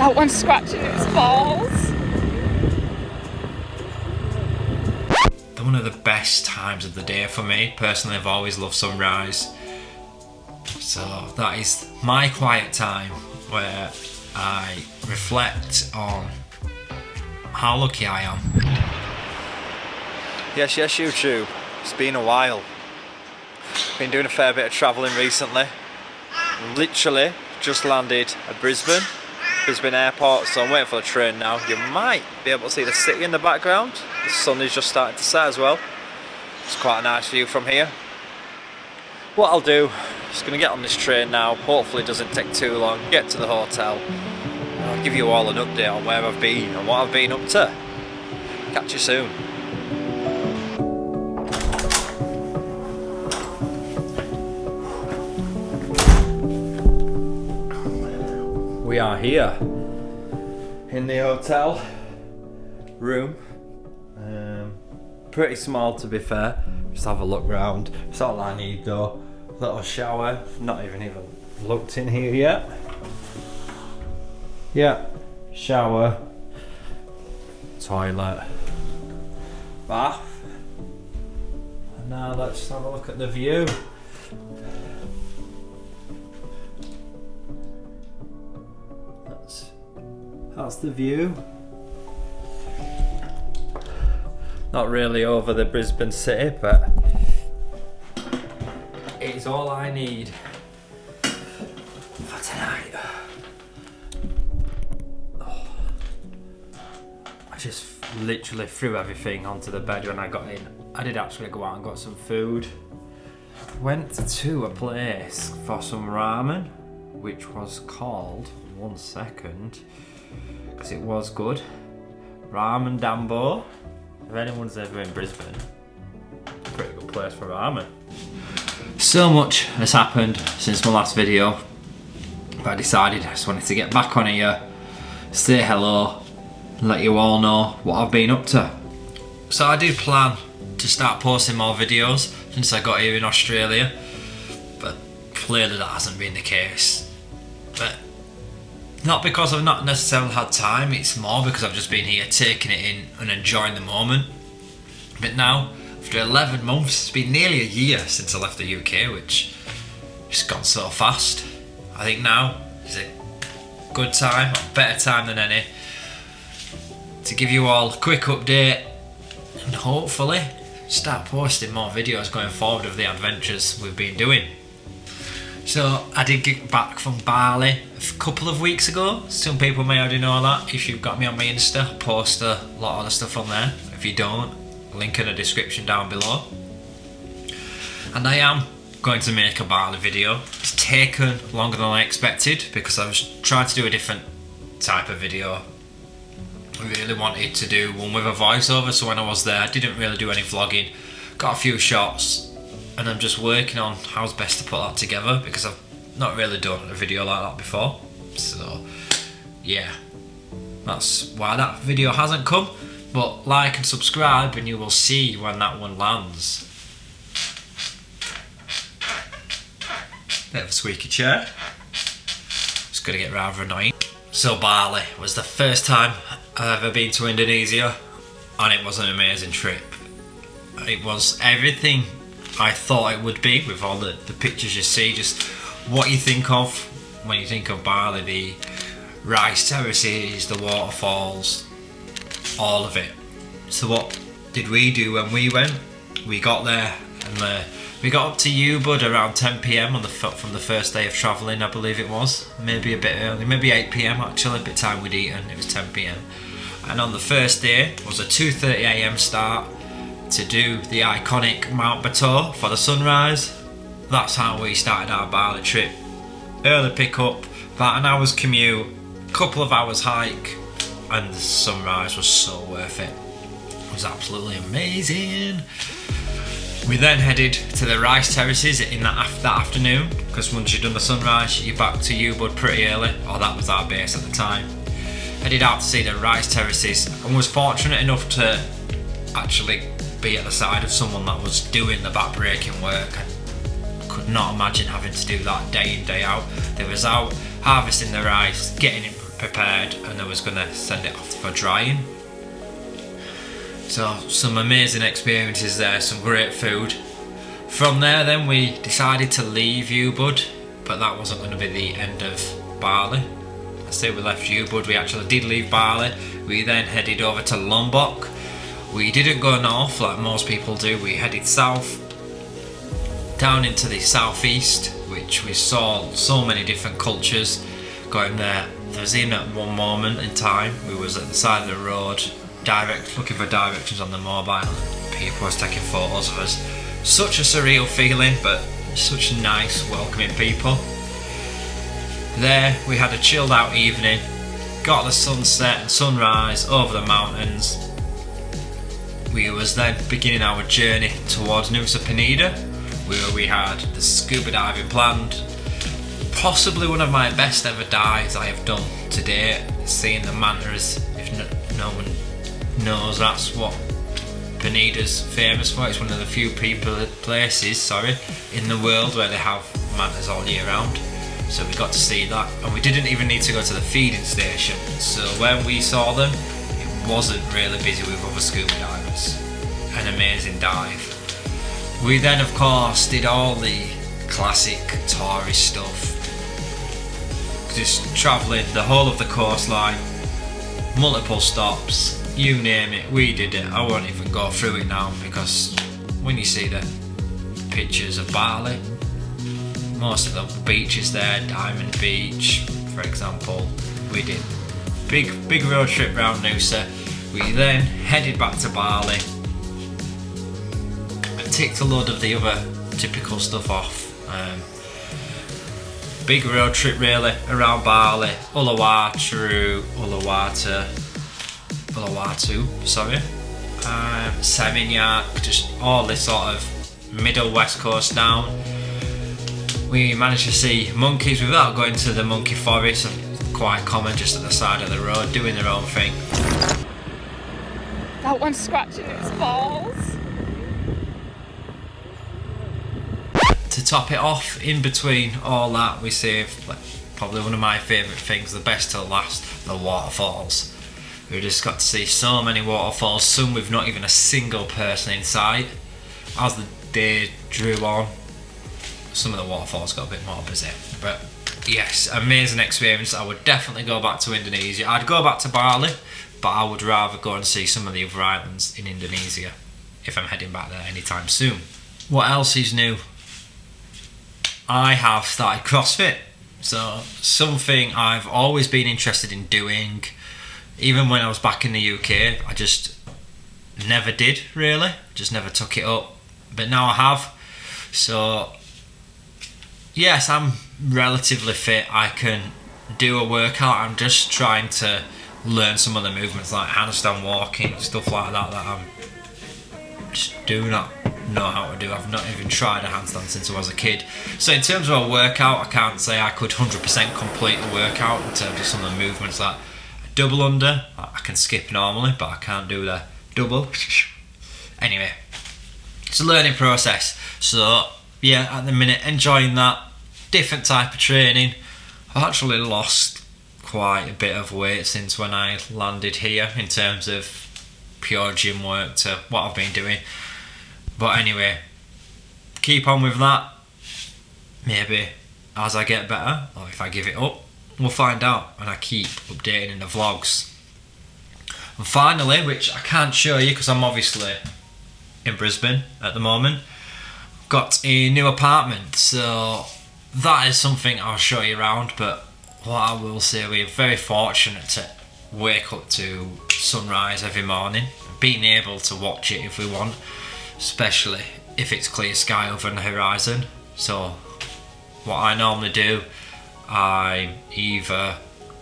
That one's scratching its balls. One of the best times of the day for me. Personally, I've always loved sunrise. So that is my quiet time where I reflect on how lucky I am. Yes, YouTube. It's been a while. Been doing a fair bit of travelling recently. Literally just landed at Brisbane Airport, so I'm waiting for the train now. You might be able to see the city in the background. The sun is just starting to set as well. It's quite a nice view from here. What I'll do, just going to get on this train now. Hopefully it doesn't take too long. Get to the hotel. I'll give you all an update on where I've been and what I've been up to. Catch you soon. We are here in the hotel room. Pretty small, to be fair. Just have a look round. It's all I need though. Little shower. Not even looked in here yet. Yeah, shower, toilet, bath. And now let's have a look at the view. That's the view. Not really over the Brisbane city, but it's all I need for tonight. I just literally threw everything onto the bed when I got in. I did actually go out and got some food. Went to a place for some ramen, which was called, one second, because it was good, Ramen Dambo. If anyone's ever in Brisbane, pretty good place for ramen. So much has happened since my last video, but I decided I just wanted to get back on here, say hello, and let you all know what I've been up to. So I did plan to start posting more videos since I got here in Australia, but clearly that hasn't been the case. But not because I've not necessarily had time, it's more because I've just been here taking it in and enjoying the moment. But now, after 11 months, it's been nearly a year since I left the UK, which has gone so fast. I think now is a good time, a better time than any, to give you all a quick update and hopefully start posting more videos going forward of the adventures we've been doing. So I did get back from Bali a couple of weeks ago. Some people may already know that. If you've got me on my Insta, I post a lot of the stuff on there. If you don't, link in the description down below. And I am going to make a Bali video. It's taken longer than I expected because I was trying to do a different type of video. I really wanted to do one with a voiceover, so when I was there I didn't really do any vlogging. Got a few shots. And I'm just working on how's best to put that together because I've not really done a video like that before. So yeah, that's why that video hasn't come. But like and subscribe and you will see when that one lands. Bit of a squeaky chair. It's gonna get rather annoying. So Bali was the first time I've ever been to Indonesia, and it was an amazing trip. It was everything I thought it would be, with all the pictures you see, just what you think of when you think of Bali, the rice terraces, the waterfalls, all of it. So what did we do when we went? We got there and we got up to Ubud around 10 PM from the first day of travelling, I believe it was. Maybe a bit early, maybe 8 PM actually, bit time we'd eaten, it was 10 PM. And on the first day was a 2:30 AM start to do the iconic Mount Batur for the sunrise. That's how we started our Bali trip. Early pick up, about an hour's commute, couple of hours hike, and the sunrise was so worth it. It was absolutely amazing. We then headed to the rice terraces in that afternoon, because once you've done the sunrise you're back to Ubud pretty early, or that was our base at the time. Headed out to see the rice terraces and was fortunate enough to actually be at the side of someone that was doing the back-breaking work. I could not imagine having to do that day in, day out. They was out harvesting the rice, getting it prepared and I was going to send it off for drying. So some amazing experiences there, some great food. From there then we decided to leave Ubud, but that wasn't going to be the end of Bali. I say we left Ubud, we actually did leave Bali. We then headed over to Lombok. We didn't go north like most people do, we headed south, down into the southeast, which we saw so many different cultures going there. There was in at one moment in time, we was at the side of the road, looking for directions on the mobile. People was taking photos of us. Such a surreal feeling, but such nice, welcoming people. There we had a chilled out evening, got the sunset and sunrise over the mountains. We was then beginning our journey towards Nusa Penida, where we had the scuba diving planned. Possibly one of my best ever dives I have done to date. Seeing the mantas, if no one knows, that's what Penida's famous for. It's one of the few places in the world where they have mantas all year round. So we got to see that, and we didn't even need to go to the feeding station. So when we saw them, it wasn't really busy with other scuba divers. An amazing dive. We then of course did all the classic tourist stuff. Just travelling the whole of the coastline, multiple stops, you name it, we did it. I won't even go through it now because when you see the pictures of Bali, most of the beaches there, Diamond Beach for example, we did big road trip round Nusa. We then headed back to Bali and ticked a load of the other typical stuff off. Big road trip really around Bali, Uluwatu, Seminyak, just all this sort of middle west coast down. We managed to see monkeys without going to the monkey forest, quite common just at the side of the road doing their own thing. That one's scratching its balls. To top it off, in between all that, we saved probably one of my favourite things, the best till last, the waterfalls. We just got to see so many waterfalls, some with not even a single person in sight. As the day drew on, some of the waterfalls got a bit more busy. But yes, amazing experience. I would definitely go back to Indonesia. I'd go back to Bali, but I would rather go and see some of the other islands in Indonesia if I'm heading back there anytime soon. What else is new? I have started CrossFit, so something I've always been interested in doing. Even when I was back in the UK, I just never did really, just never took it up, but now I have. So yes, I'm relatively fit, I can do a workout. I'm just trying to learn some of the movements like handstand walking, stuff like that I just do not know how to do. I've not even tried a handstand since I was a kid. So in terms of a workout, I can't say I could 100% complete a workout in terms of some of the movements like double under. I can skip normally, but I can't do the double. Anyway, it's a learning process. So yeah, at the minute enjoying that. Different type of training. I've actually lost quite a bit of weight since when I landed here in terms of pure gym work to what I've been doing. But anyway, keep on with that. Maybe as I get better, or if I give it up, we'll find out, and I keep updating in the vlogs. And finally, which I can't show you because I'm obviously in Brisbane at the moment, got a new apartment, so that is something I'll show you around. But what I will say, we're very fortunate to wake up to sunrise every morning, being able to watch it if we want, especially if it's clear sky over the horizon. So what I normally do, I'm either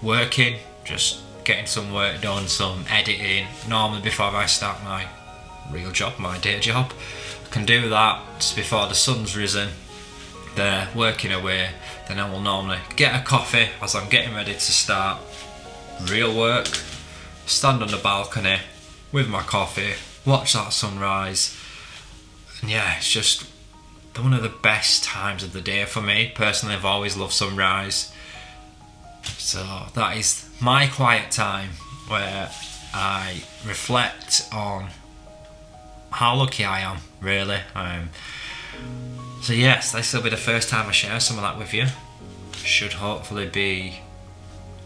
working, just getting some work done, some editing, normally before I start my real job, my day job. I can do that just before the sun's risen, there working away. Then I will normally get a coffee as I'm getting ready to start real work, stand on the balcony with my coffee, watch that sunrise. And yeah, it's just one of the best times of the day for me. Personally, I've always loved sunrise. So that is my quiet time where I reflect on how lucky I am, really. So yes, this will be the first time I share some of that with you. Should hopefully be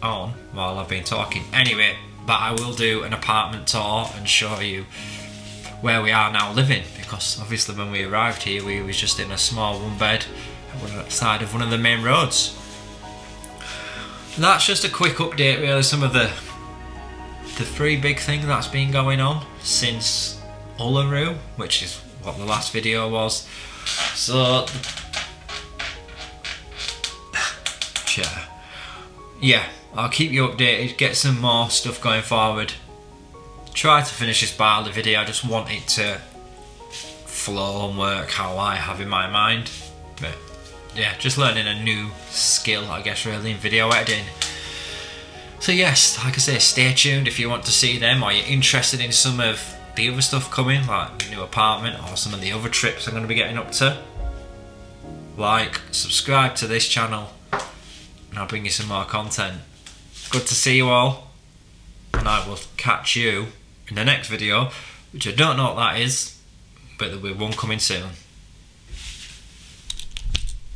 on while I've been talking. Anyway, but I will do an apartment tour and show you where we are now living, because obviously when we arrived here we was just in a small one bed at the side of one of the main roads. And that's just a quick update, really, some of the three big things that's been going on since Uluru, which is what the last video was. So yeah, I'll keep you updated, get some more stuff going forward. Try to finish this barley video, I just want it to flow and work how I have in my mind. But yeah, just learning a new skill, I guess, really, in video editing. So yes, like I say, stay tuned if you want to see them, or you're interested in some of the other stuff coming, like the new apartment or some of the other trips I'm going to be getting up to. Like, subscribe to this channel, and I'll bring you some more content. Good to see you all, and I will catch you in the next video, which I don't know what that is, but there'll be one coming soon.